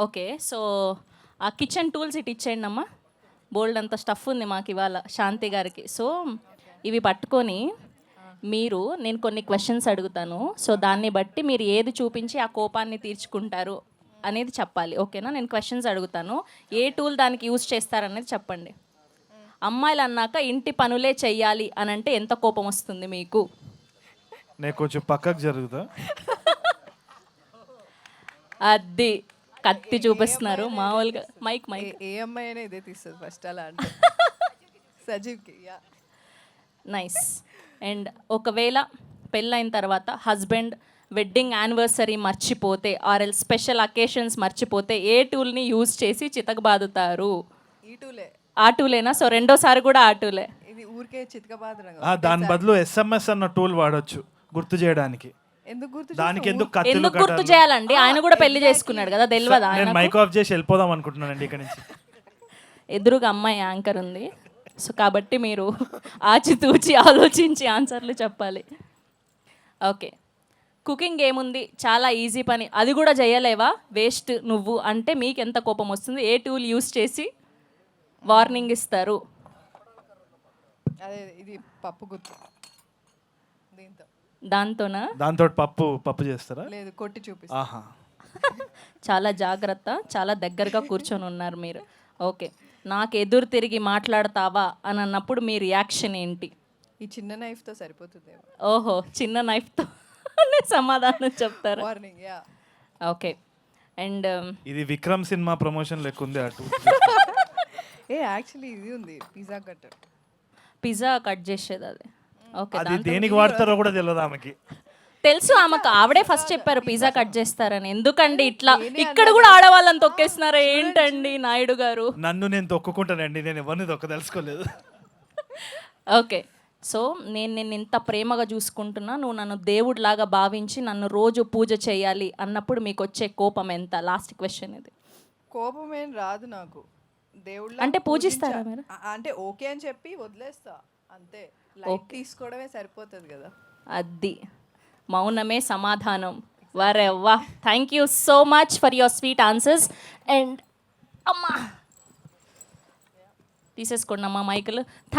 Okay, so ఆ kitchen tools ఇటు ఇచ్చేయండి అమ్మా. బోల్డ్ అంత స్టఫ్ ఉంది మాకు ఇవాళ శాంతి గారికి. సో ఇవి పట్టుకొని నేను కొన్ని క్వశ్చన్స్ అడుగుతాను. సో దాన్ని బట్టి మీరు ఏది చూపించి ఆ కోపాన్ని తీర్చుకుంటారు అనేది చెప్పాలి. ఓకేనా? నేను క్వశ్చన్స్ అడుగుతాను, ఏ టూల్ దానికి యూజ్ చేస్తారనేది చెప్పండి. అమ్మాయిలు అన్నాక ఇంటి పనులే చెయ్యాలి అని అంటే ఎంత కోపం వస్తుంది మీకు? నేను కొంచెం పక్కకు జరుగుతా. అది కత్తి చూపిస్తున్నారు మామూలుగా. మైక్ ఏ అమ్మాయి అయినా ఇదే తీస్తుంది ఫస్ట్ అలా అంటే. సజీవ్కి నైస్. అండ్ ఒకవేళ పెళ్ళైన తర్వాత హస్బెండ్ వెడ్డింగ్ యానివర్సరీ మర్చిపోతే ఆర్ స్పెషల్ అకేషన్స్ మర్చిపోతే ఏ టూల్ని యూజ్ చేసి చితకబాదుతారు? ఈ టూలే. ఆ టూలేనా? సో రెండోసారి కూడా ఆ టూలే. ఇది ఊరికే చితకబాదరం. దాని బదులు SMS అన్న టూల్ వాడొచ్చు గుర్తు చేయడానికి. ఎందుకు గుర్తు దానికి ఎందుకు గుర్తు చేయాలండి? ఆయన కూడా పెళ్లి చేసుకున్నాడు కదా, తెలియదా? నేను మైక్ ఆఫ్ చేసి వెళ్ళిపోదాం అనుకుంటున్నానండి ఇక్కడ నుంచి. ఎదురుగా అమ్మాయి యాంకర్ ఉంది, సో కాబట్టి మీరు ఆచితూచి ఆలోచించి ఆన్సర్లు చెప్పాలి. ఓకే, కుకింగ్ ఏముంది, చాలా ఈజీ పని, అది కూడా చేయలేవా, వేస్ట్ నువ్వు అంటే మీకు ఎంత కోపం వస్తుంది? ఏ టూల్ యూస్ చేసి వార్నింగ్ ఇస్తారు? అదే ఇది పప్పు గుర్తు. దీంతో దాంతోనా? దాంతో పప్పు చేస్తారా? లేదు, కొట్టి చూపిస్తా. ఆహా, చాలా జాగ్రత్త, చాలా దగ్గరగా కూర్చొని ఉన్నారు మీరు. ఓకే, నాకు ఎదురు తిరిగి మాట్లాడతావా అని అన్నప్పుడు మీ రియాక్షన్ ఏంటి? ఈ చిన్న నైఫ్తో సరిపోతుంది. ఓహో, చిన్న నైఫ్తో సమాధానం చెప్తారు. వార్నింగ్. యా. ఓకే, అండ్ ఇది విక్రమ్ సినిమా ప్రమోషన్ లెక్క ఉంది అటు. యాక్చువల్లీ ఇది ఉంది, పిజ్జా కట్టర్. పిజ్జా కట్ చేసేది అది. ఓకే, అది దేనికి వాడతారో కూడా తెలియదు ఆమెకి. తెలుసు ఆమెకు, ఆవిడే ఫస్ట్ చెప్పారు పిజ్జా కట్ చేస్తారని. ఎందుకండి ఇట్లా ఇక్కడ కూడా ఆడవాళ్ళని తొక్కేస్తున్నారా ఏంటండి నాయుడు గారు? నన్ను నేను తొక్కుకుంటానండి, నేను ఎవరిని తెలుసుకోలేదు. ఓకే, సో నేను నిన్ను ఇంత ప్రేమగా చూసుకుంటున్నా, నువ్వు నన్ను దేవుడిలాగా భావించి నన్ను రోజు పూజ చేయాలి అన్నప్పుడు మీకు వచ్చే కోపం ఎంత? లాస్ట్ క్వశ్చన్ ఇది. కోపం ఏం రాదు నాకు. దేవుళ్ళ అంటే పూజిస్తారా మీరు? అంటే ఓకే అని చెప్పి వదిలేస్తా అంతే. లైట్ తీసుకోవడమే సరిపోతుంది కదా. అది మౌనమే సమాధానం. వరే వా, thank you so much for your sweet answers. And అమ్మా తీసేసుకోండి అమ్మా మైకులు.